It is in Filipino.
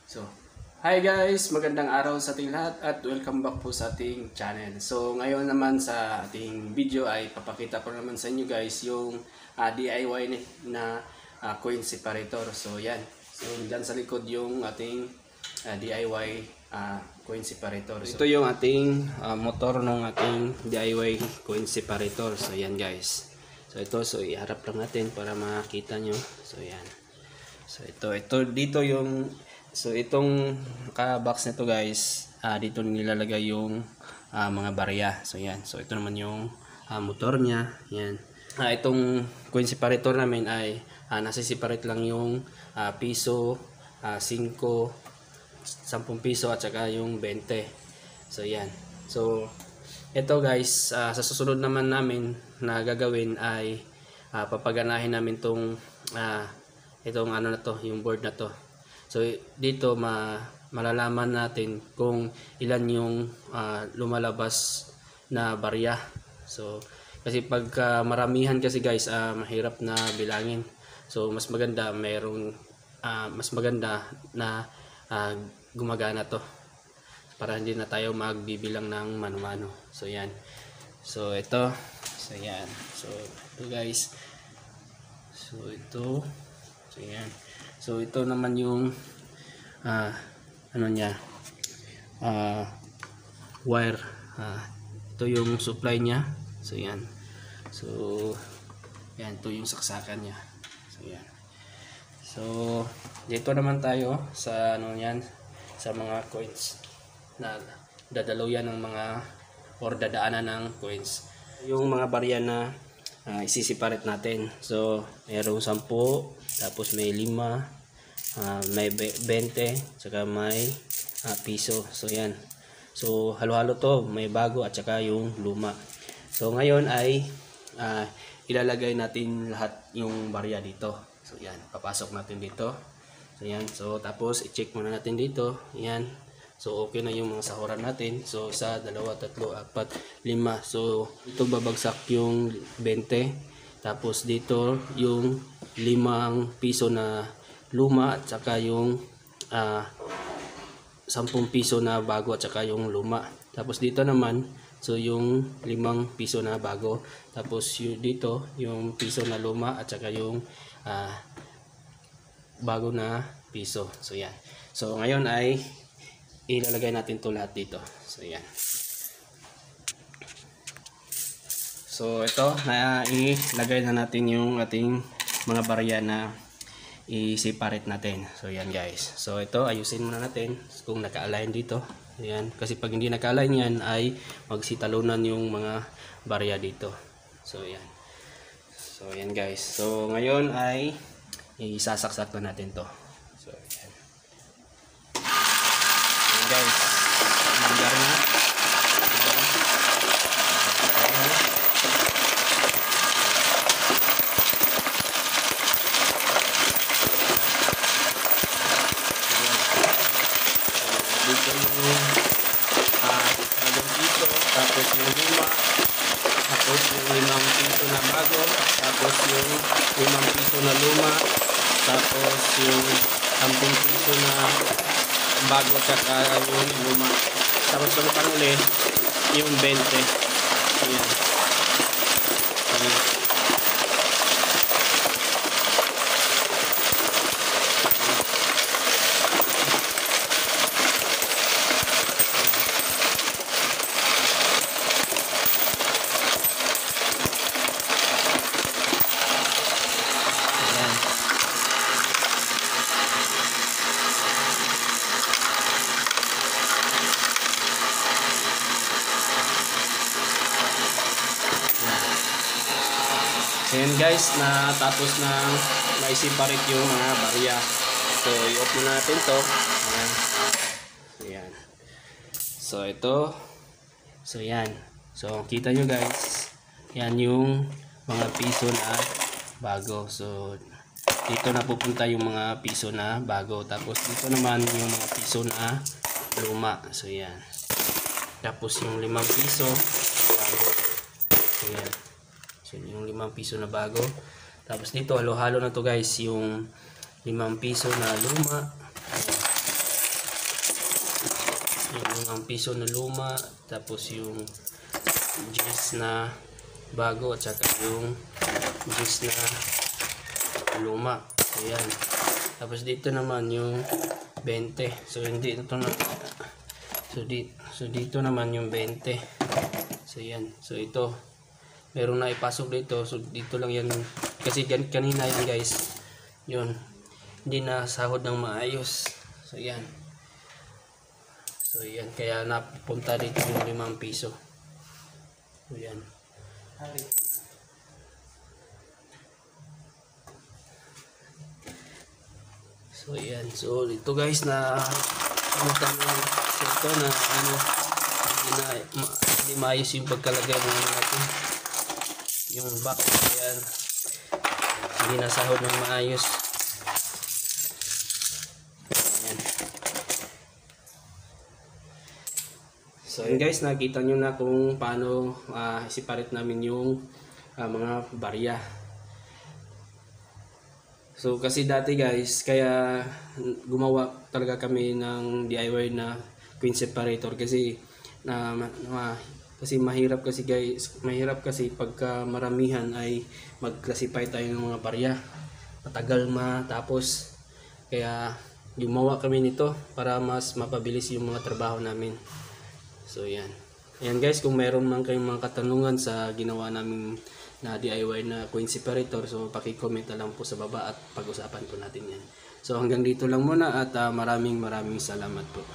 So, hi guys! Magandang araw sa ating lahat at welcome back po sa ating channel. So, ngayon naman sa ating video ay papakita ko naman sa inyo guys yung DIY na coin separator. So, yan. So, dyan sa likod yung ating DIY coin separator. So, ito yung ating motor ng ating DIY coin separator. So, yan guys. So, ito. So, iharap lang natin para makita nyo. So, yan. So, dito yung... So itong box nito guys, dito nilalagay yung mga barya. So yan. So ito naman yung motor niya. Yan. Itong coin separator namin ay nasi-separate lang yung piso, 5, 10 piso at saka yung 20. So yan. So ito guys, sa susunod naman namin na gagawin ay papaganahin namin itong ano na to, yung board na to. So dito malalaman natin kung ilan yung lumalabas na barya. So kasi pag maramihan kasi guys, mahirap na bilangin. So mas maganda na gumagana to para hindi na tayo magbibilang ng mano-mano. So yan. So ito. So yan. So ito guys. So ito. So yan. So ito naman yung ano niya, wire. Ito yung supply niya. So yan. So yan, ito yung saksakan niya. So yan. So dito naman tayo sa ano yan, sa mga coins na dadalaw yan ng mga or dadaanan ng coins. Yung mga barya na isi-separate natin. So mayroong 10, tapos may 5, may 20, saka may piso. So yan. So halo-halo to, may bago at saka yung luma. So ngayon ay ilalagay natin lahat yung barya dito. So yan, papasok natin dito. So yan. So tapos i-check muna natin dito. Yan. So okay na yung mga sahuran natin. So 1, 2, 3, 4, 5. So ito babagsak yung 20. Tapos dito yung 5 piso na luma at saka yung 10 piso na bago at saka yung luma. Tapos dito naman, so yung 5 piso na bago. Tapos dito yung piso na luma at saka yung bago na piso. So yan. So ngayon ay ilalagay natin to lahat dito. So yan. So ito, ilagay na natin yung ating mga barya na i-separate natin. So yan guys. So ito, ayusin muna natin kung naka-align dito. Yan. Kasi pag hindi naka-align yan ay magsitalunan yung mga barya dito. So yan. So yan guys. So ngayon ay isasaksak na natin to. So yan. Yan guys. Nangyar na. Dito yung bagong piso, tapos yung 5, tapos yung 5 piso na bago, tapos yung 5 piso na luma, tapos yung 10 piso na bago tsaka yung luma, tapos yung panghuli yung 20. Ayan. Ayan. Ayan guys, natapos na ma-separate yung mga barya. So i-off muna natin to. Ayan. Ayan. So ito. So yan. So kita nyo guys, yan yung mga piso na bago. So dito na pupunta yung mga piso na bago. Tapos dito naman yung mga piso na luma. So yan. Tapos yung 5 piso bago. So yan. So yung 5 piso na bago. Tapos dito halo-halo na to guys, yung 5 piso na luma. yung 5 piso na luma, tapos yung juice na bago at saka yung juice na luma. Ayan. Tapos dito naman yung 20. So hindi ito na. So dito naman yung 20. So yan. So ito meron na ipasok dito. So dito lang yan kasi kanina yan guys. Yun. Hindi na sahod ng maayos. So yan. So yan kaya napunta dito yung 5 piso. So yan. So yan. So ito guys na kumusta naman so ito na ano hindi maayos yung pagkalagay ng natin yung box. Yan. Hindi nasahod ng maayos. Yan. So yun guys, nakita nyo na kung paano separate namin yung mga barya. So kasi dati guys, kaya gumawa talaga kami ng DIY na queen separator kasi kasi mahirap kasi guys, mahirap kasi pagka maramihan ay mag-classify tayo ng mga barya. Matagal matapos. Kaya gumawa kami nito para mas mapabilis yung mga trabaho namin. So yan. Ayan guys, kung mayroon man kayong mga katanungan sa ginawa namin na DIY na queen separator, so paki-comment na lang po sa baba at pag-usapan po natin yan. So hanggang dito lang muna at maraming salamat po.